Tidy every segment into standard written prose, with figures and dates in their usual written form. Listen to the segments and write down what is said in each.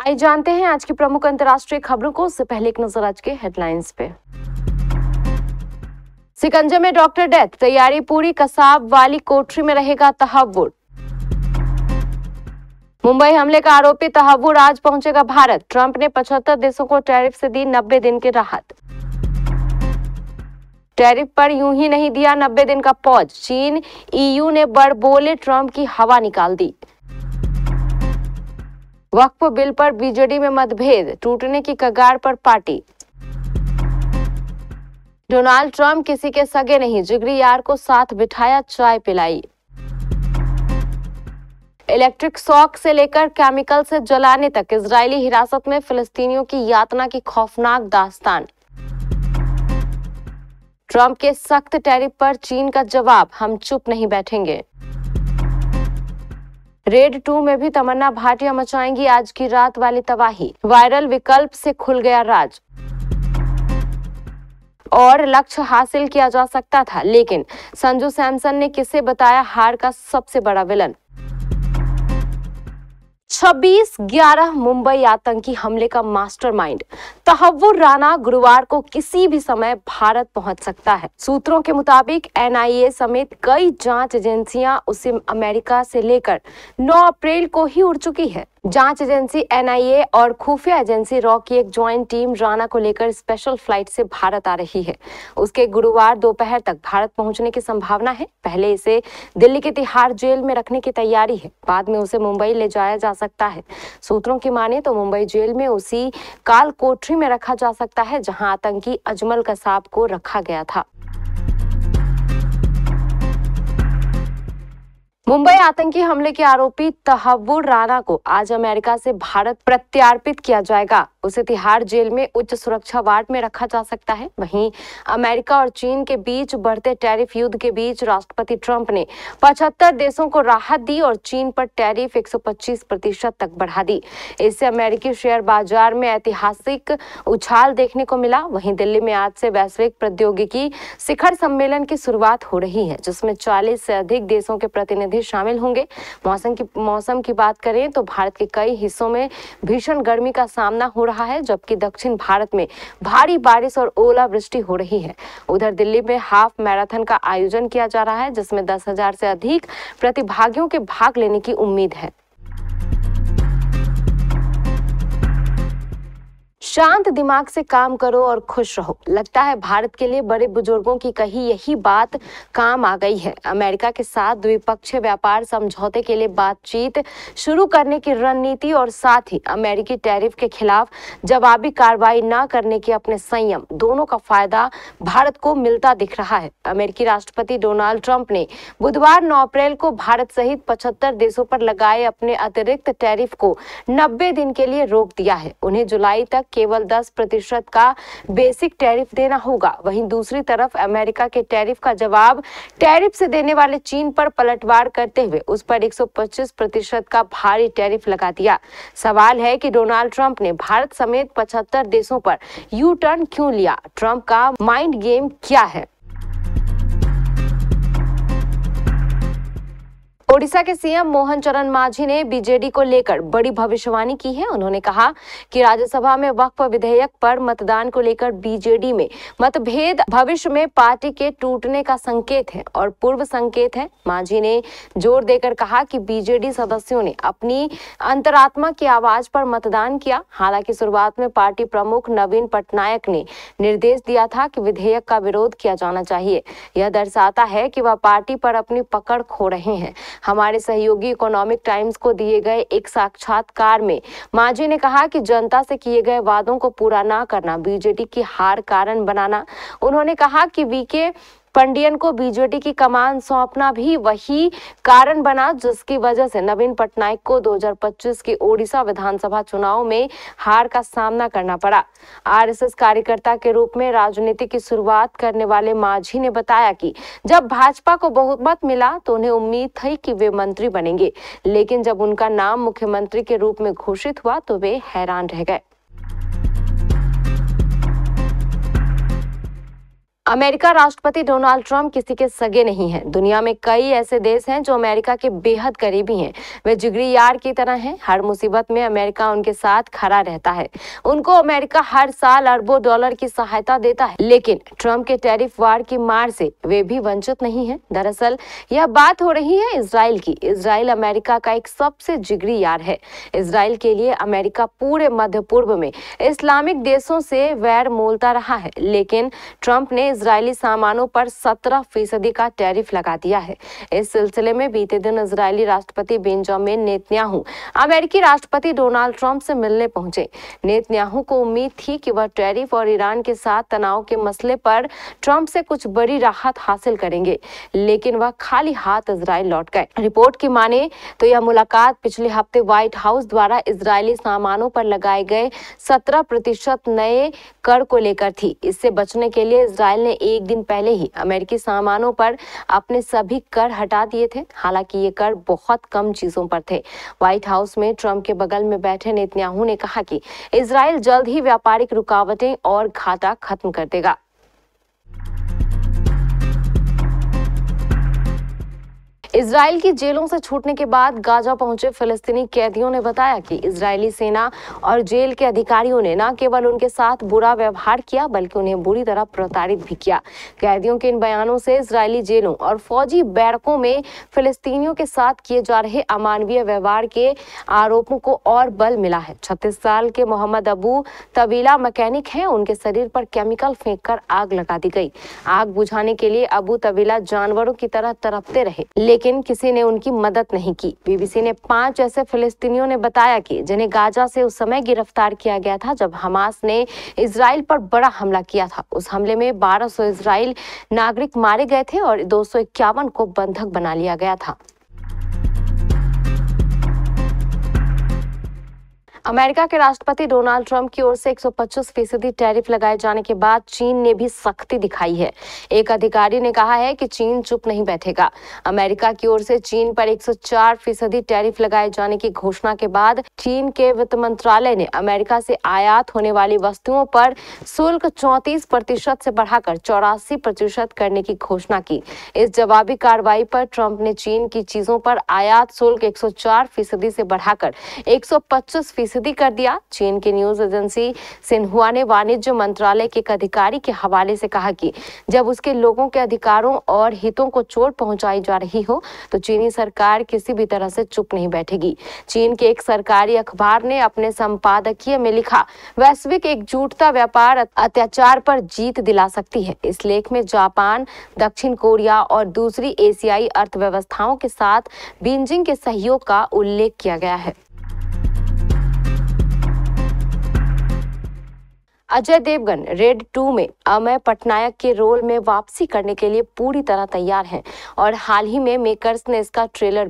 आइए जानते हैं आज की प्रमुख अंतर्राष्ट्रीय खबरों को। उससे पहले एक नजर आज के हेडलाइंस पे। सिकंजे में डॉक्टर डेथ, तैयारी पूरी, कसाब वाली कोठरी में रहेगा तहव्वुर। मुंबई हमले का आरोपी तहव्वुर आज पहुंचेगा भारत। ट्रंप ने 75 देशों को टैरिफ से दी 90 दिन की राहत। टैरिफ पर यूं ही नहीं दिया 90 दिन का पॉज, चीन ईयू ने बड़बोले ट्रंप की हवा निकाल दी। वक्फ बिल पर बीजेडी में मतभेद, टूटने की कगार पर पार्टी। डोनाल्ड ट्रंप किसी के सगे नहीं, जिगरी यार को साथ बिठाया, चाय पिलाई। इलेक्ट्रिक शॉक से लेकर केमिकल से जलाने तक इजरायली हिरासत में फिलिस्तीनियों की यातना की खौफनाक दास्तान। ट्रंप के सख्त टैरिफ पर चीन का जवाब, हम चुप नहीं बैठेंगे। रेड 2 में भी तमन्ना भाटिया मचाएंगी आज की रात वाली तबाही। वायरल विकल्प से खुल गया राज। और लक्ष्य हासिल किया जा सकता था, लेकिन संजू सैमसन ने किसे बताया हार का सबसे बड़ा विलन। 26/11 मुंबई आतंकी हमले का मास्टरमाइंड तहव्वुर राना गुरुवार को किसी भी समय भारत पहुंच सकता है। सूत्रों के मुताबिक एनआईए समेत कई जांच एजेंसियां उसे अमेरिका से लेकर 9 अप्रैल को ही उड़ चुकी है। जांच एजेंसी एनआईए और खुफिया एजेंसी रॉ की एक ज्वाइंट टीम राणा को लेकर स्पेशल फ्लाइट से भारत आ रही है। उसके गुरुवार दोपहर तक भारत पहुंचने की संभावना है। पहले इसे दिल्ली के तिहाड़ जेल में रखने की तैयारी है, बाद में उसे मुंबई ले जाया जा सकता है। सूत्रों की माने तो मुंबई जेल में उसी काल कोठरी में रखा जा सकता है जहां आतंकी अजमल कसाब को रखा गया था। मुंबई आतंकी हमले के आरोपी तहव्वुर राना को आज अमेरिका से भारत प्रत्यार्पित किया जाएगा। उसे तिहाड़ जेल में उच्च सुरक्षा वार्ड में रखा जा सकता है। वहीं अमेरिका और चीन के बीच बढ़ते टैरिफ युद्ध के बीच राष्ट्रपति ट्रंप ने 75 देशों को राहत दी और चीन पर टैरिफ 125% तक बढ़ा दी। इससे अमेरिकी शेयर बाजार में ऐतिहासिक उछाल देखने को मिला। वहीं दिल्ली में आज से वैश्विक प्रौद्योगिकी शिखर सम्मेलन की शुरुआत हो रही है, जिसमें 40 से अधिक देशों के प्रतिनिधि शामिल होंगे। मौसम की बात करें तो भारत के कई हिस्सों में भीषण गर्मी का सामना हो रहा है, जबकि दक्षिण भारत में भारी बारिश और ओलावृष्टि हो रही है। उधर दिल्ली में हाफ मैराथन का आयोजन किया जा रहा है, जिसमें 10,000 से अधिक प्रतिभागियों के भाग लेने की उम्मीद है। शांत दिमाग से काम करो और खुश रहो। लगता है भारत के लिए बड़े बुजुर्गों की कही यही बात काम आ गई है। अमेरिका के साथ द्विपक्षीय व्यापार समझौते के लिए बातचीत शुरू करने की रणनीति और साथ ही अमेरिकी टैरिफ के खिलाफ जवाबी कार्रवाई न करने के अपने संयम, दोनों का फायदा भारत को मिलता दिख रहा है। अमेरिकी राष्ट्रपति डोनाल्ड ट्रंप ने बुधवार 9 अप्रैल को भारत सहित 75 देशों पर लगाए अपने अतिरिक्त टैरिफ को 90 दिन के लिए रोक दिया है। उन्हें जुलाई तक केवल 10% का बेसिक टैरिफ देना होगा। वहीं दूसरी तरफ अमेरिका के टैरिफ का जवाब टैरिफ से देने वाले चीन पर पलटवार करते हुए उस पर 125% का भारी टैरिफ लगा दिया। सवाल है कि डोनाल्ड ट्रंप ने भारत समेत 75 देशों पर यू टर्न क्यों लिया? ट्रंप का माइंड गेम क्या है? ओडिशा के सीएम मोहन चरण मांझी ने बीजेडी को लेकर बड़ी भविष्यवाणी की है। उन्होंने कहा कि राज्यसभा में वक्फ विधेयक पर मतदान को लेकर बीजेडी में मतभेद भविष्य में पार्टी के टूटने का संकेत है और पूर्व संकेत है। मांझी ने जोर देकर कहा कि बीजेडी सदस्यों ने अपनी अंतरात्मा की आवाज पर मतदान किया। हालांकि शुरुआत में पार्टी प्रमुख नवीन पटनायक ने निर्देश दिया था कि विधेयक का विरोध किया जाना चाहिए। यह दर्शाता है कि वह पार्टी पर अपनी पकड़ खो रहे हैं। हमारे सहयोगी इकोनॉमिक टाइम्स को दिए गए एक साक्षात्कार में मांझी ने कहा कि जनता से किए गए वादों को पूरा ना करना बीजेडी की हार कारण बनाना। उन्होंने कहा कि वीके पंडियन को बीजेडी की कमान सौंपना भी वही कारण बना जिसकी वजह से नवीन पटनायक को 2025 के ओडिशा विधानसभा चुनाव में हार का सामना करना पड़ा। आरएसएस कार्यकर्ता के रूप में राजनीति की शुरुआत करने वाले मांझी ने बताया कि जब भाजपा को बहुमत मिला तो उन्हें उम्मीद थी कि वे मंत्री बनेंगे, लेकिन जब उनका नाम मुख्यमंत्री के रूप में घोषित हुआ तो वे हैरान रह गए। अमेरिका राष्ट्रपति डोनाल्ड ट्रंप किसी के सगे नहीं हैं। दुनिया में कई ऐसे देश हैं जो अमेरिका के बेहद करीबी हैं। वे जिगरी यार की तरह हैं। हर मुसीबत में अमेरिका उनके साथ खड़ा रहता है। उनको अमेरिका हर साल अरबों डॉलर की सहायता देता है, लेकिन ट्रंप के टैरिफ वार की मार से वे भी वंचित नहीं हैं। दरअसल यह बात हो रही है इजराइल की। इजराइल अमेरिका का एक सबसे जिगरी यार है। इजराइल के लिए अमेरिका पूरे मध्य पूर्व में इस्लामिक देशों से वैर मोलता रहा है, लेकिन ट्रंप ने इजरायली सामानों पर 17% का टैरिफ लगा दिया है। इस सिलसिले में बीते दिन इजरायली राष्ट्रपति बेंजामिन नेतन्याहू अमेरिकी राष्ट्रपति डोनाल्ड ट्रंप से मिलने पहुंचे। नेतन्याहू को उम्मीद थी कि वह टैरिफ और ईरान के साथ तनाव के मसले पर ट्रंप से कुछ बड़ी राहत हासिल करेंगे, लेकिन वह खाली हाथ इजराइल लौट गए। रिपोर्ट की माने तो यह मुलाकात पिछले हफ्ते व्हाइट हाउस द्वारा इजरायली सामानों पर लगाए गए 17% नए कर को लेकर थी। इससे बचने के लिए इजराइल ने एक दिन पहले ही अमेरिकी सामानों पर अपने सभी कर हटा दिए थे। हालांकि ये कर बहुत कम चीजों पर थे। व्हाइट हाउस में ट्रंप के बगल में बैठे नेतन्याहू ने कहा कि इजराइल जल्द ही व्यापारिक रुकावटें और घाटा खत्म कर देगा। इजराइल की जेलों से छूटने के बाद गाजा पहुंचे फिलिस्तीनी कैदियों ने बताया कि इजरायली सेना और जेल के अधिकारियों ने न केवल उनके साथ बुरा व्यवहार किया, बल्कि उन्हें बुरी तरह प्रताड़ित भी किया। कैदियों के इन बयानों से इजरायली जेलों और फौजी बैरकों में फिलिस्तीनियों के साथ किए जा रहे अमानवीय व्यवहार के आरोपों को और बल मिला है। 36 साल के मोहम्मद अबू तवीला मैकेनिक हैं। उनके शरीर पर केमिकल फेंककर आग लगा दी गई। आग बुझाने के लिए अबू तवीला जानवरों की तरह तड़पते रहे, लेकिन किसी ने उनकी मदद नहीं की। बीबीसी ने 5 ऐसे फिलिस्तीनियों ने बताया कि जिन्हें गाजा से उस समय गिरफ्तार किया गया था जब हमास ने इजराइल पर बड़ा हमला किया था। उस हमले में 1200 इजराइल नागरिक मारे गए थे और 251 को बंधक बना लिया गया था। अमेरिका के राष्ट्रपति डोनाल्ड ट्रंप की ओर से 125% टैरिफ लगाए जाने के बाद चीन ने भी सख्ती दिखाई है। एक अधिकारी ने कहा है कि चीन चुप नहीं बैठेगा। अमेरिका की ओर से चीन पर 104% टैरिफ लगाए जाने की घोषणा के बाद चीन के वित्त मंत्रालय ने अमेरिका से आयात होने वाली वस्तुओं पर शुल्क 34% से बढ़ाकर 84% करने की घोषणा की। इस जवाबी कार्रवाई पर ट्रंप ने चीन की चीजों पर आयात शुल्क 104% से बढ़ाकर 125% कर दिया। चीन की न्यूज एजेंसी सिन्हुआ ने वाणिज्य मंत्रालय के एक अधिकारी के हवाले से कहा कि जब उसके लोगों के अधिकारों और हितों को चोट पहुंचाई जा रही हो तो चीनी सरकार किसी भी तरह से चुप नहीं बैठेगी। चीन के एक सरकारी अखबार ने अपने संपादकीय में लिखा, वैश्विक एकजुटता व्यापार अत्याचार पर जीत दिला सकती है। इस लेख में जापान, दक्षिण कोरिया और दूसरी एशियाई अर्थव्यवस्थाओं के साथ बीजिंग के सहयोग का उल्लेख किया गया है। अजय देवगन रेड 2 में अमय पटनायक के रोल में वापसी करने के लिए पूरी तरह तैयार हैं और हाल ही में मेकर्स ने इसका ट्रेलर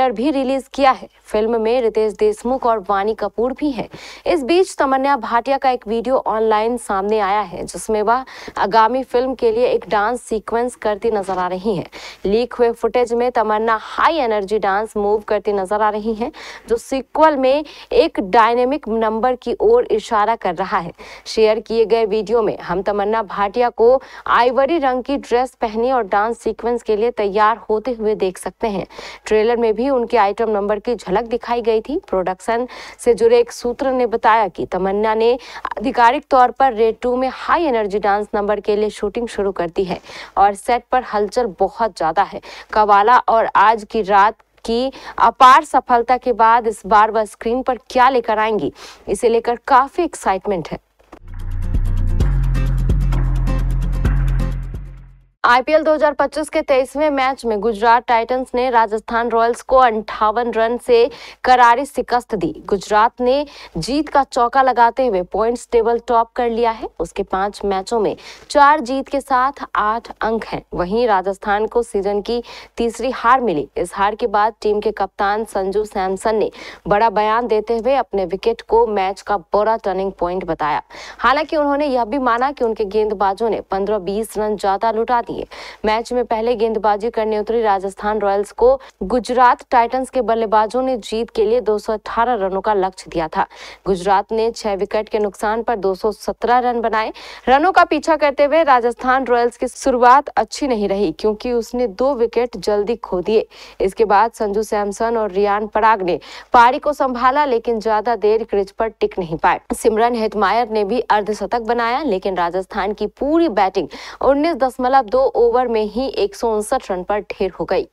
भी रिलीज किया है। फिल्म में रितेश देशमुख और वानी कपूर भी हैं। इस बीच तमन्ना भाटिया का एक वीडियो ऑनलाइन सामने आया है जिसमें वह आगामी फिल्म के लिए एक डांस सीक्वेंस करती नजर आ रही हैं। लीक हुए फुटेज में तमन्ना हाई एनर्जी डांस मूव करती नजर आ रही हैं, जो सीक्वल में एक डायनेमिक नंबर की ओर इशारा कर रहा है। शेयर किए गए वीडियो में हम तमन्ना भाटिया को आइवरी रंग की ड्रेस पहनी और डांस सीक्वेंस के लिए तैयार होते हुए देख सकते हैं। ट्रेलर में भी उनके आइटम नंबर की झलक दिखाई गई थी। प्रोडक्शन से जुड़े एक सूत्र ने बताया कि तमन्ना ने आधिकारिक तौर पर रेड 2 में हाई एनर्जी डांस नंबर के लिए शूटिंग शुरू कर दी है और सेट पर हलचल बहुत ज्यादा है। कवाला और आज की रात की अपार सफलता के बाद इस बार वह स्क्रीन पर क्या लेकर आएंगी, इसे लेकर काफी एक्साइटमेंट है। आईपीएल 2025 के 23वें मैच में गुजरात टाइटंस ने राजस्थान रॉयल्स को 58 रन से करारी शिकस्त दी। गुजरात ने जीत का चौका लगाते हुए पॉइंट्स टेबल टॉप कर लिया है। उसके 5 मैचों में 4 जीत के साथ 8 अंक हैं। वहीं राजस्थान को सीजन की तीसरी हार मिली। इस हार के बाद टीम के कप्तान संजू सैमसन ने बड़ा बयान देते हुए अपने विकेट को मैच का बड़ा टर्निंग पॉइंट बताया। हालांकि उन्होंने यह भी माना कि उनके गेंदबाजों ने 15-20 रन ज्यादा लुटा दिए। दिए। मैच में पहले गेंदबाजी करने उतरी राजस्थान रॉयल्स को गुजरात टाइटंस के बल्लेबाजों ने जीत के लिए 218 रनों का लक्ष्य दिया था। गुजरात ने 6 विकेट के नुकसान पर 217 रन बनाए। रनों का पीछा करते हुए राजस्थान रॉयल्स की शुरुआत अच्छी नहीं रही, क्योंकि उसने 2 विकेट जल्दी खो दिए। इसके बाद संजू सैमसन और रियान पराग ने पारी को संभाला, लेकिन ज्यादा देर क्रीज पर टिक नहीं पाए। सिमरन हेटमायर ने भी अर्धशतक बनाया, लेकिन राजस्थान की पूरी बैटिंग 19.2 ओवर में ही 159 रन पर ढेर हो गई।